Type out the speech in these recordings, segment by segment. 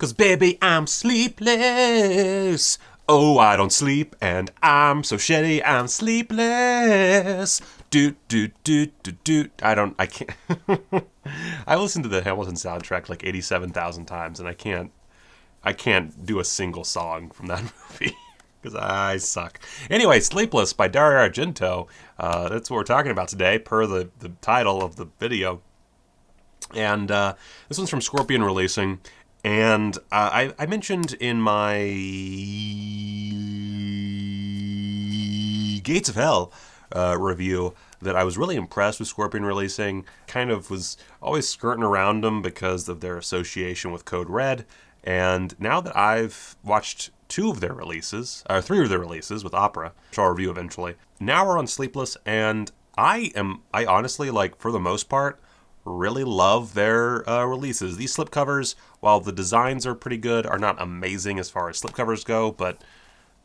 'Cause baby, I'm sleepless. Oh, I don't sleep, and I'm so shitty, I'm sleepless. Do. I can't. I listened to the Hamilton soundtrack like 87,000 times, and I can't do a single song from that movie. Because I suck. Anyway, Sleepless by Dario Argento. That's what we're talking about today, per the title of the video. And this one's from Scorpion Releasing. And I mentioned in my Gates of Hell review that I was really impressed with Scorpion Releasing. Kind of was always skirting around them because of their association with Code Red. And now that I've watched three of their releases with Opera, which I'll review eventually, now we're on Sleepless, and I honestly, like, for the most part, really love their releases. These slipcovers, while the designs are pretty good, are not amazing as far as slipcovers go, but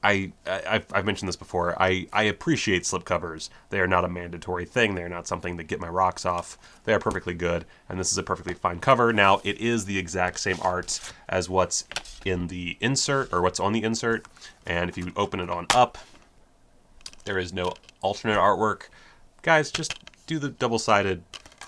I've mentioned this before. I appreciate slipcovers. They are not a mandatory thing. They are not something that get my rocks off. They are perfectly good, and this is a perfectly fine cover. Now, it is the exact same art as what's in the insert, or what's on the insert, and if you open it on up, there is no alternate artwork. Guys, just do the double-sided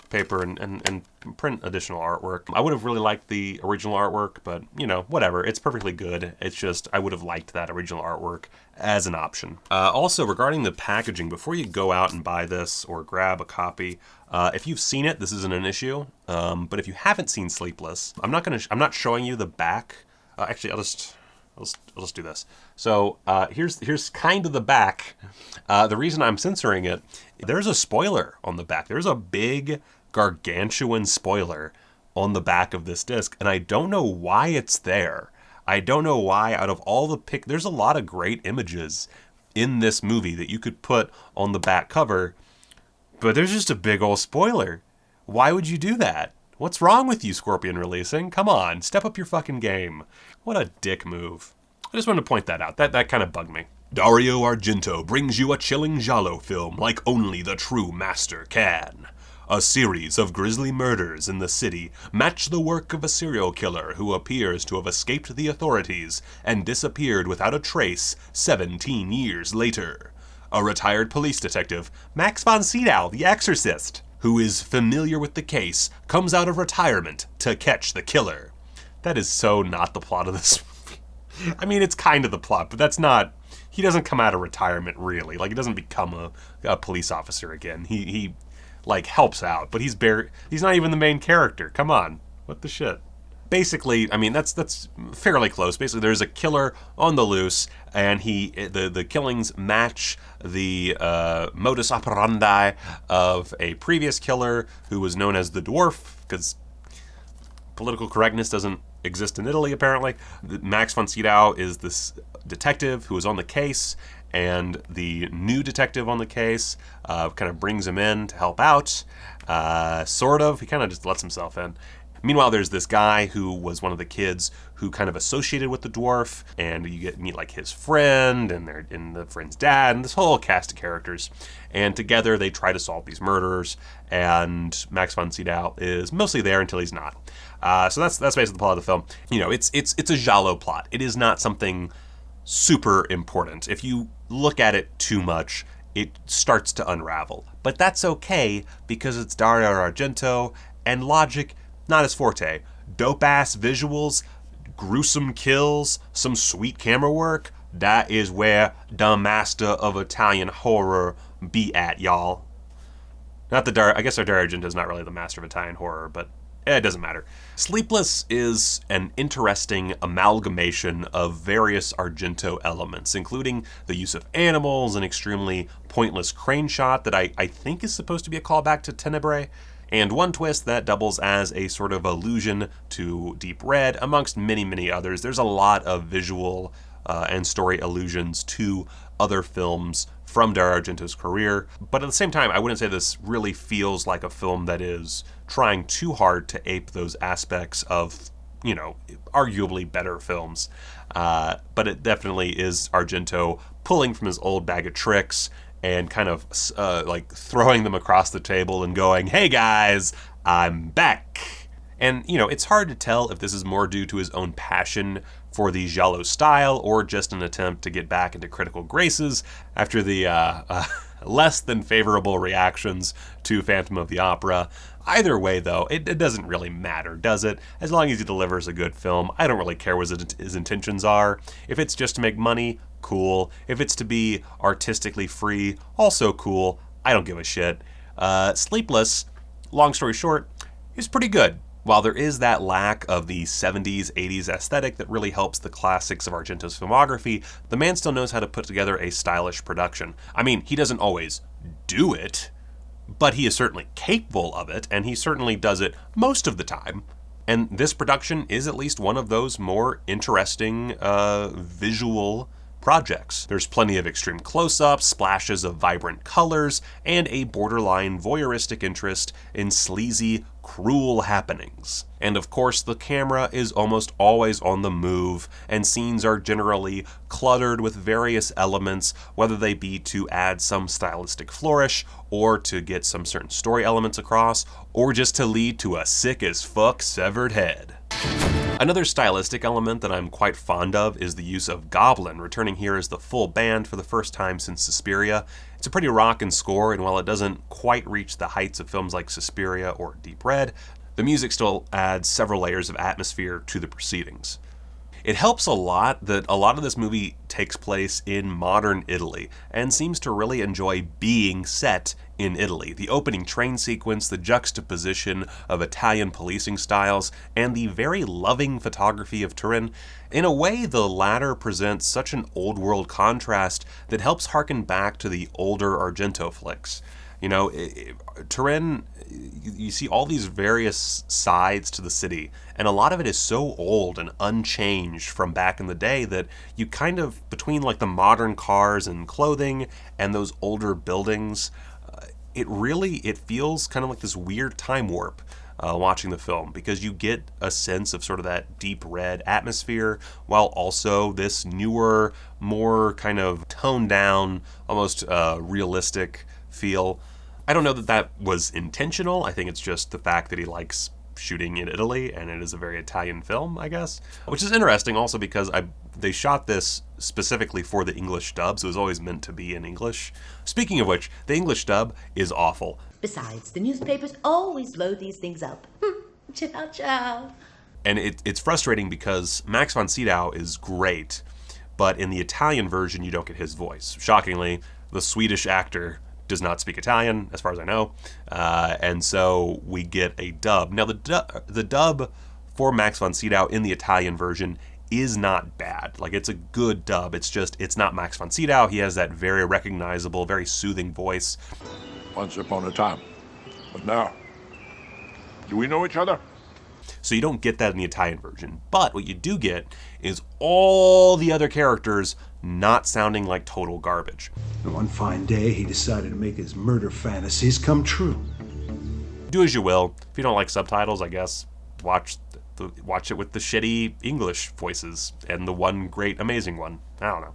paper and print additional artwork. I would have really liked the original artwork, but, whatever. It's perfectly good. It's just, I would have liked that original artwork as an option. Also, regarding the packaging, before you go out and buy this or grab a copy, if you've seen it, this isn't an issue. But if you haven't seen Sleepless, I'm not showing you the back. Actually, I'll just do this. So here's kind of the back. The reason I'm censoring it, there's a spoiler on the back. There's a big gargantuan spoiler on the back of this disc, and I don't know why it's there. I don't know why, out of all the there's a lot of great images in this movie that you could put on the back cover, but there's just a big old spoiler. Why would you do that? What's wrong with you, Scorpion Releasing? Come on, step up your fucking game. What a dick move. I just wanted to point that out. That kind of bugged me. Dario Argento brings you a chilling giallo film like only the true master can. A series of grisly murders in the city match the work of a serial killer who appears to have escaped the authorities and disappeared without a trace 17 years later. A retired police detective, Max von Sydow, the exorcist, who is familiar with the case, comes out of retirement to catch the killer. That is so not the plot of this movie. I mean, it's kind of the plot, but that's not... He doesn't come out of retirement, really. Like, he doesn't become a police officer again. He helps out, but he's not even the main character. Come on. What the shit? Basically, I mean, that's fairly close. Basically, there's a killer on the loose, and the killings match the modus operandi of a previous killer who was known as the Dwarf, because political correctness doesn't exist in Italy, apparently. Max von Sydow is this detective who is on the case, and the new detective on the case kind of brings him in to help out, sort of. He kind of just lets himself in. Meanwhile, there's this guy who was one of the kids who kind of associated with the dwarf, and you meet like his friend and the friend's dad, and this whole cast of characters. And together they try to solve these murders, and Max von Sydow is mostly there until he's not. So that's basically the plot of the film. It's a giallo plot. It is not something super important. If you look at it too much, it starts to unravel. But that's okay, because it's Dario Argento, and logic, not his forte. Dope-ass visuals, gruesome kills, some sweet camera work, that is where the master of Italian horror be at, y'all. I guess our Dario Argento is not really the master of Italian horror, but it doesn't matter. Sleepless is an interesting amalgamation of various Argento elements, including the use of animals, an extremely pointless crane shot that I think is supposed to be a callback to Tenebrae, and one twist that doubles as a sort of allusion to Deep Red, amongst many, many others. There's a lot of visual and story allusions to other films from Dario Argento's career, but at the same time, I wouldn't say this really feels like a film that is trying too hard to ape those aspects of, arguably better films. But it definitely is Argento pulling from his old bag of tricks and kind of throwing them across the table and going, "Hey guys, I'm back." And, it's hard to tell if this is more due to his own passion for the giallo style or just an attempt to get back into critical graces after the less than favorable reactions to Phantom of the Opera. Either way, though, it doesn't really matter, does it? As long as he delivers a good film, I don't really care what his intentions are. If it's just to make money, cool. If it's to be artistically free, also cool. I don't give a shit. Sleepless, long story short, is pretty good. While there is that lack of the 70s, 80s aesthetic that really helps the classics of Argento's filmography, the man still knows how to put together a stylish production. I mean, he doesn't always do it, but he is certainly capable of it, and he certainly does it most of the time. And this production is at least one of those more interesting visual projects. There's plenty of extreme close-ups, splashes of vibrant colors, and a borderline voyeuristic interest in sleazy, cruel happenings. And of course, the camera is almost always on the move, and scenes are generally cluttered with various elements, whether they be to add some stylistic flourish, or to get some certain story elements across, or just to lead to a sick-as-fuck severed head. Another stylistic element that I'm quite fond of is the use of Goblin, returning here as the full band for the first time since Suspiria. It's a pretty rockin' score, and while it doesn't quite reach the heights of films like Suspiria or Deep Red, the music still adds several layers of atmosphere to the proceedings. It helps a lot that a lot of this movie takes place in modern Italy and seems to really enjoy being set in Italy. The opening train sequence, the juxtaposition of Italian policing styles, and the very loving photography of Turin. In a way, the latter presents such an old world contrast that helps harken back to the older Argento flicks. Turin, you see all these various sides to the city, and a lot of it is so old and unchanged from back in the day that you kind of, between like the modern cars and clothing and those older buildings, it feels kind of like this weird time warp watching the film, because you get a sense of sort of that deep red atmosphere while also this newer, more kind of toned down, almost realistic feel. I don't know that that was intentional. I think it's just the fact that he likes shooting in Italy, and it is a very Italian film, I guess. Which is interesting also because they shot this specifically for the English dub, so it was always meant to be in English. Speaking of which, the English dub is awful. Besides, the newspapers always load these things up. Ciao, ciao. And it's frustrating because Max von Sydow is great, but in the Italian version, you don't get his voice. Shockingly, the Swedish actor does not speak Italian, as far as I know, and so we get a dub. Now, the dub for Max von Sydow in the Italian version is not bad. Like, it's a good dub. It's not Max von Sydow. He has that very recognizable, very soothing voice. Once upon a time, but now, do we know each other? So you don't get that in the Italian version. But what you do get is all the other characters not sounding like total garbage. One fine day, he decided to make his murder fantasies come true. Do as you will. If you don't like subtitles, I guess, watch it with the shitty English voices and the one great amazing one. I don't know.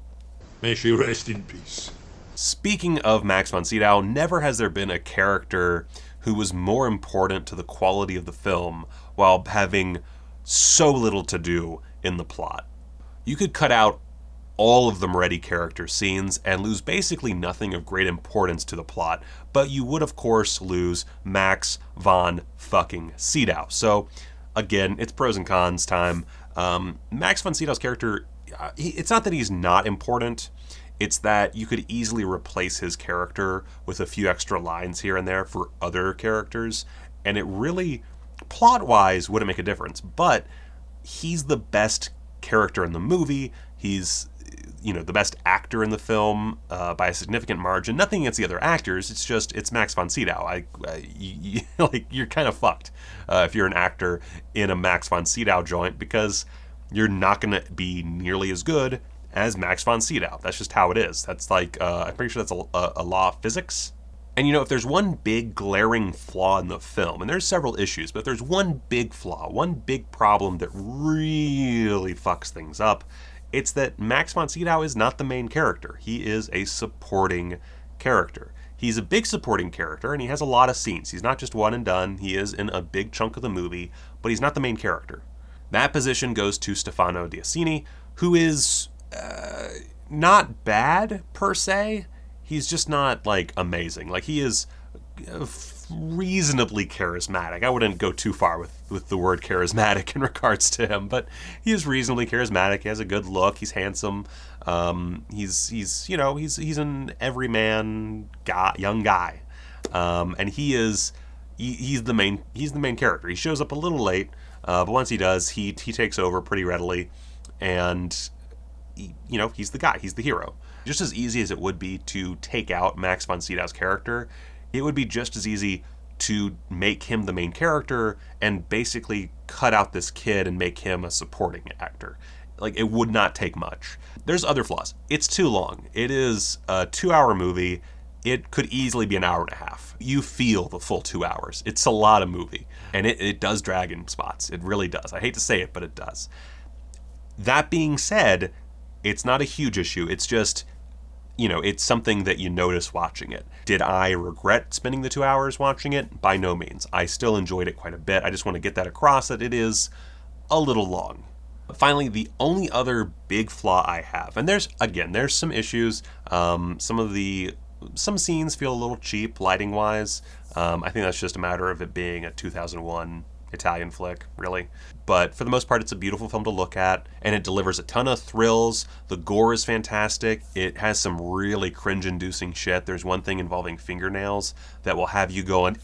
May she rest in peace. Speaking of Max von Sydow, never has there been a character who was more important to the quality of the film while having so little to do in the plot. You could cut out all of the Moretti character scenes and lose basically nothing of great importance to the plot, but you would of course lose Max von fucking Sydow. So again, it's pros and cons time. Max von Sydow's character, it's not that he's not important, it's that you could easily replace his character with a few extra lines here and there for other characters, and it really, plot-wise, wouldn't make a difference. But he's the best character in the movie. He's, the best actor in the film by a significant margin. Nothing against the other actors. It's Max von Sydow. You're kind of fucked if you're an actor in a Max von Sydow joint, because you're not going to be nearly as good as Max von Sydow. That's just how it is. That's like, I'm pretty sure that's a law of physics. And if there's one big glaring flaw in the film, and there's several issues, but if there's one big flaw, one big problem that really fucks things up, it's that Max von Sydow is not the main character. He is a supporting character. He's a big supporting character, and he has a lot of scenes. He's not just one and done. He is in a big chunk of the movie, but he's not the main character. That position goes to Stefano Diacini, who is not bad per se. He's just not like amazing. Like, he is reasonably charismatic. I wouldn't go too far with the word charismatic in regards to him, but he is reasonably charismatic. He has a good look. He's handsome. He's an everyman guy, young guy, and he's the main character. He shows up a little late, but once he does, he takes over pretty readily, and he's the guy. He's the hero. Just as easy as it would be to take out Max von Sydow's character, it would be just as easy to make him the main character and basically cut out this kid and make him a supporting actor. Like, it would not take much. There's other flaws. It's too long. It is a 2-hour movie. It could easily be an hour and a half. You feel the full 2 hours. It's a lot of movie. And it does drag in spots. It really does. I hate to say it, but it does. That being said, it's not a huge issue. It's just, it's something that you notice watching it. Did I regret spending the 2 hours watching it? By no means. I still enjoyed it quite a bit. I just want to get that across, that it is a little long. Finally, the only other big flaw I have, and there's some issues. Some scenes feel a little cheap lighting-wise. I think that's just a matter of it being a 2001 Italian flick, really. But for the most part, it's a beautiful film to look at, and it delivers a ton of thrills. The gore is fantastic. It has some really cringe-inducing shit. There's one thing involving fingernails that will have you going,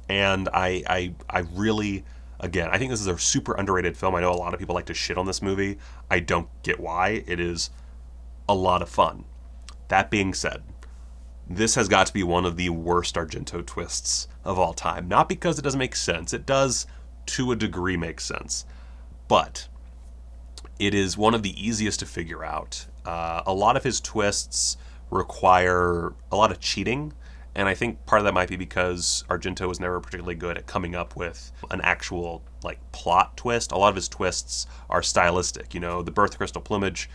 and I really, again, I think this is a super underrated film. I know a lot of people like to shit on this movie. I don't get why. It is a lot of fun. That being said, this has got to be one of the worst Argento twists of all time. Not because it doesn't make sense. It does, to a degree, make sense. But it is one of the easiest to figure out. A lot of his twists require a lot of cheating, and I think part of that might be because Argento was never particularly good at coming up with an actual plot twist. A lot of his twists are stylistic. The Birth of Crystal Plumage,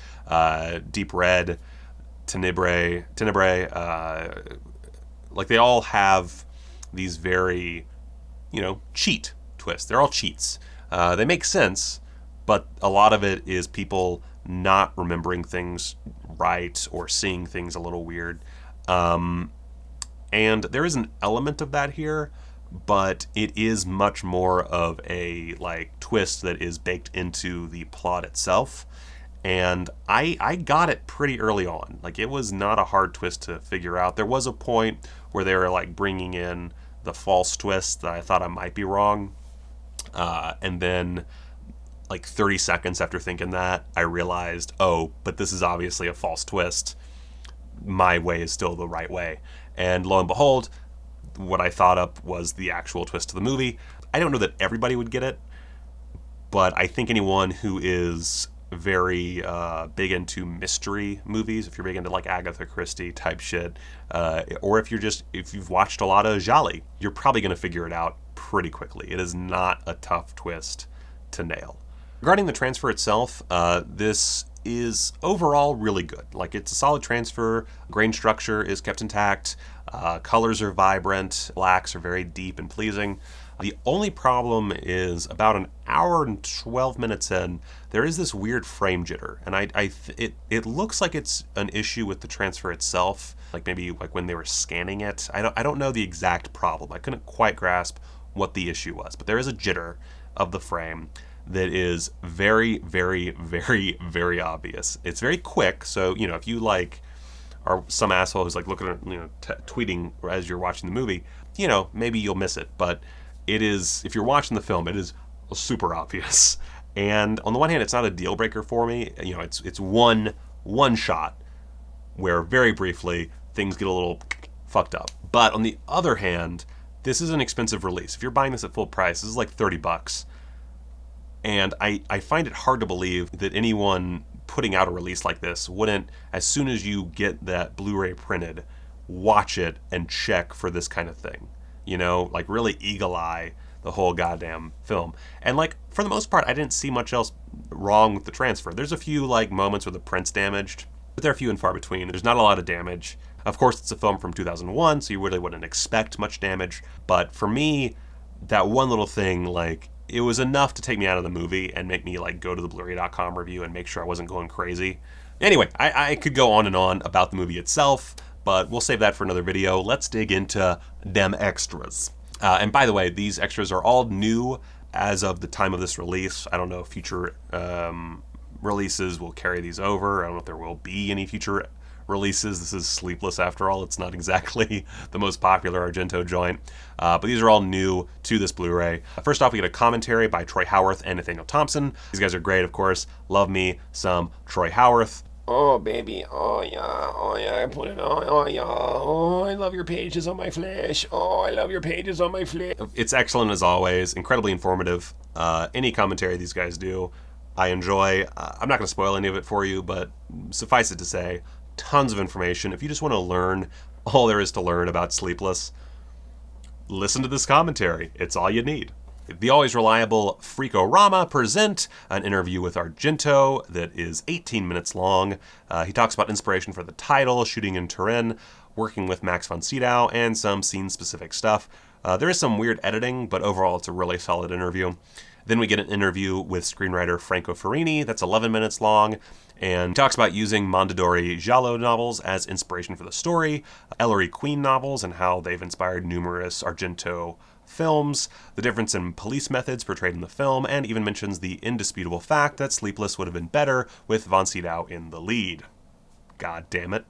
Deep Red, Tenebrae, they all have these very, cheat twists. They're all cheats. They make sense, but a lot of it is people not remembering things right or seeing things a little weird. And there is an element of that here, but it is much more of a twist that is baked into the plot itself. And I got it pretty early on. It was not a hard twist to figure out. There was a point where they were bringing in the false twist that I thought I might be wrong. And then 30 seconds after thinking that, I realized, oh, but this is obviously a false twist. My way is still the right way. And lo and behold, what I thought up was the actual twist of the movie. I don't know that everybody would get it, but I think anyone who is very big into mystery movies, if you're big into Agatha Christie type shit, or if you've watched a lot of giallo, you're probably going to figure it out pretty quickly. It is not a tough twist to nail. Regarding the transfer itself, this is overall really good. It's a solid transfer. Grain structure is kept intact. Colors are vibrant. Blacks are very deep and pleasing. The only problem is about an hour and 12 minutes in, there is this weird frame jitter, and it looks like it's an issue with the transfer itself, maybe when they were scanning it. I don't know the exact problem. I couldn't quite grasp what the issue was, but there is a jitter of the frame that is very, very, very, very obvious. It's very quick, so if you are some asshole who's looking at tweeting as you're watching the movie, maybe you'll miss it, but it is, if you're watching the film, it is super obvious. And on the one hand, it's not a deal breaker for me. It's one shot where very briefly things get a little fucked up. But on the other hand, this is an expensive release. If you're buying this at full price, this is $30. And I find it hard to believe that anyone putting out a release like this wouldn't, as soon as you get that Blu-ray printed, watch it and check for this kind of thing. Really eagle eye the whole goddamn film. And for the most part, I didn't see much else wrong with the transfer. There's a few moments where the print's damaged, but they're few and far between. There's not a lot of damage. Of course, it's a film from 2001, so you really wouldn't expect much damage. But for me, that one little thing, like, it was enough to take me out of the movie and make me, like, go to the Blu-ray.com review and make sure I wasn't going crazy. Anyway, I could go on and on about the movie itself, but we'll save that for another video. Let's dig into them extras. And by the way, these extras are all new as of the time of this release. I don't know if future releases will carry these over. I don't know if there will be any future releases. This is Sleepless after all. It's not exactly the most popular Argento joint. But these are all new to this Blu-ray. First off, we get a commentary by Troy Howarth and Nathaniel Thompson. These guys are great, of course. Love me some Troy Howarth. Oh, baby. Oh, yeah, I put it on. Oh, yeah. Oh, I love your pages on my flesh. Oh, I love your pages on my flesh. It's excellent as always, incredibly informative. Any commentary these guys do, I enjoy. I'm not going to spoil any of it for you, but suffice it to say, tons of information. If you just want to learn all there is to learn about Sleepless, listen to this commentary. It's all you need. The always reliable Freakorama present an interview with Argento that is 18 minutes long. He talks about inspiration for the title, shooting in Turin, working with Max von Sydow, and some scene-specific stuff. There is some weird editing, but overall it's a really solid interview. Then we get an interview with screenwriter Franco Ferrini that's 11 minutes long, and he talks about using Mondadori giallo novels as inspiration for the story, Ellery Queen novels and how they've inspired numerous Argento films, the difference in police methods portrayed in the film, and even mentions the indisputable fact that Sleepless would have been better with von Sydow in the lead. God damn it.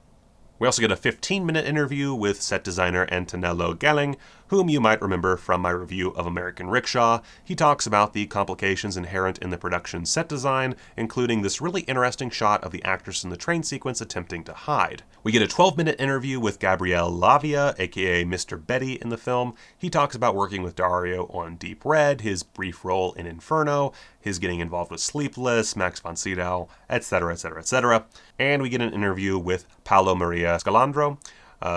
We also get a 15-minute interview with set designer Antonello Gelling, whom you might remember from my review of American Rickshaw. He talks about the complications inherent in the production set design, including this really interesting shot of the actress in the train sequence attempting to hide. We get a 12-minute interview with Gabriele Lavia, aka Mr. Betty in the film. He talks about working with Dario on Deep Red, his brief role in Inferno, his getting involved with Sleepless, Max von Sydow, etc., etc., etc. And we get an interview with Paolo Maria Scalandro,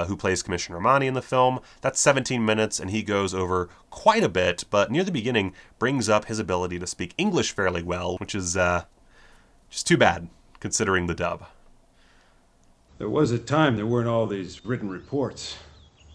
who plays Commissioner Armani in the film. That's 17 minutes, and he goes over quite a bit, but near the beginning brings up his ability to speak English fairly well, which is just too bad, considering the dub. There was a time there weren't all these written reports.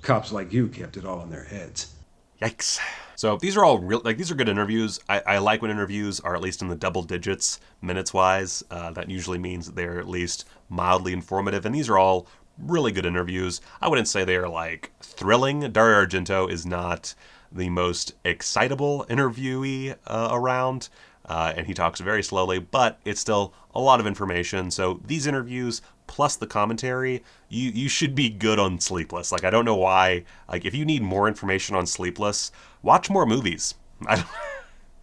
Cops like you kept it all in their heads. Yikes. So these are all these are good interviews. I like when interviews are at least in the double digits minutes-wise. That usually means that they're at least mildly informative, and these are all really good interviews. I wouldn't say they are like thrilling. Dario Argento is not the most excitable interviewee around, and he talks very slowly, but it's still a lot of information. So these interviews plus the commentary, you should be good on Sleepless. Like, I don't know why. Like, if you need more information on Sleepless, watch more movies.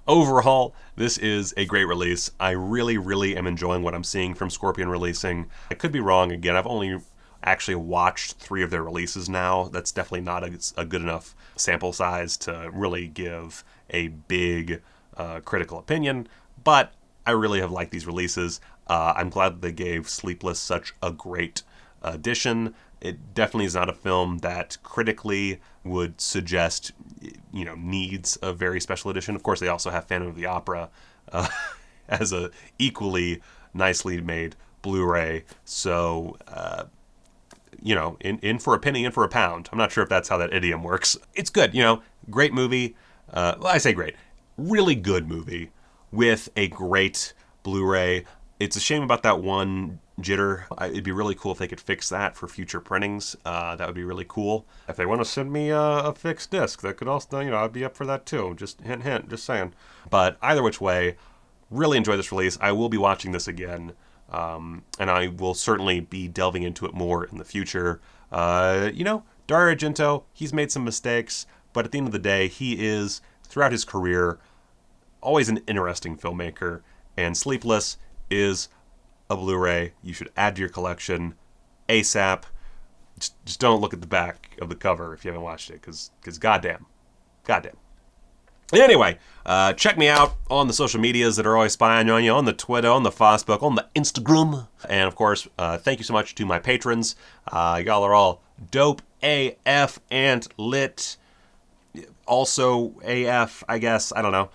Overall, this is a great release. I really, really am enjoying what I'm seeing from Scorpion Releasing. I could be wrong again. I've only actually watched 3 of their releases now. That's definitely not a good enough sample size to really give a big critical opinion, but I really have liked these releases. I'm glad that they gave Sleepless such a great addition. It definitely is not a film that critically would suggest, needs a very special edition. Of course, they also have Phantom of the Opera as a equally nicely made Blu-ray. So, in for a penny, in for a pound. I'm not sure if that's how that idiom works. It's good, great movie. Well, I say great. Really good movie with a great Blu-ray. It's a shame about that one jitter. It'd be really cool if they could fix that for future printings. That would be really cool. If they want to send me a fixed disc, that could also, I'd be up for that too. Just hint, hint, just saying. But either which way, really enjoy this release. I will be watching this again, and I will certainly be delving into it more in the future. Dario Argento, he's made some mistakes, but at the end of the day, he is, throughout his career, always an interesting filmmaker, and Sleepless is a Blu-ray you should add to your collection ASAP. Just don't look at the back of the cover if you haven't watched it, because goddamn. Anyway, check me out on the social medias that are always spying on you, on the Twitter, on the Facebook, on the Instagram. And of course, thank you so much to my patrons. Y'all are all dope AF and lit. Also AF, I guess. I don't know.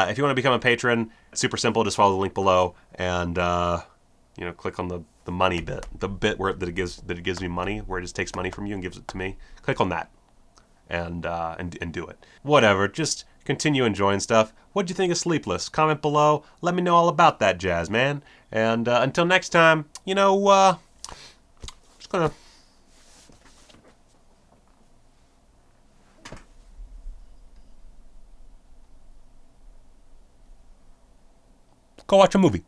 If you want to become a patron, it's super simple. Just follow the link below and, click on the the money bit, the bit where that it gives me money, where it just takes money from you and gives it to me. Click on that, and do it. Whatever, just continue enjoying stuff. What'd you think of Sleepless? Comment below. Let me know all about that jazz, man. And until next time, just gonna go watch a movie.